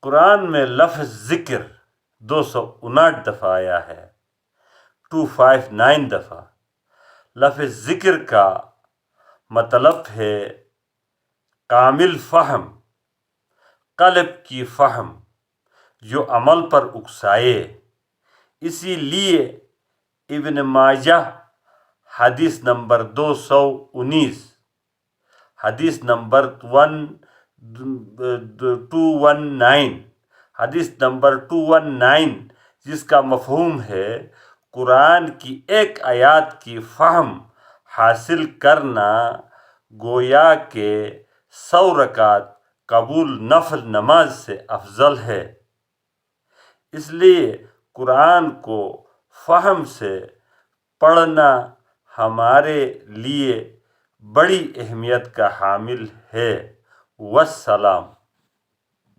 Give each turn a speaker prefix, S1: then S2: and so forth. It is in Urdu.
S1: قرآن میں لفظ ذکر 259 دفعہ آیا ہے، 259 دفعہ۔ لفظ ذکر کا مطلب ہے کامل فہم، قلب کی فہم جو عمل پر اکسائے۔ اسی لیے ابن ماجہ حدیث نمبر 219، حدیث نمبر 219، حدیث نمبر 219 جس کا مفہوم ہے قرآن کی ایک آیات کی فہم حاصل کرنا گویا کہ 100 رکعت قبول نفل نماز سے افضل ہے۔ اس لیے قرآن کو فہم سے پڑھنا ہمارے لیے بڑی اہمیت کا حامل ہے۔ والسلام۔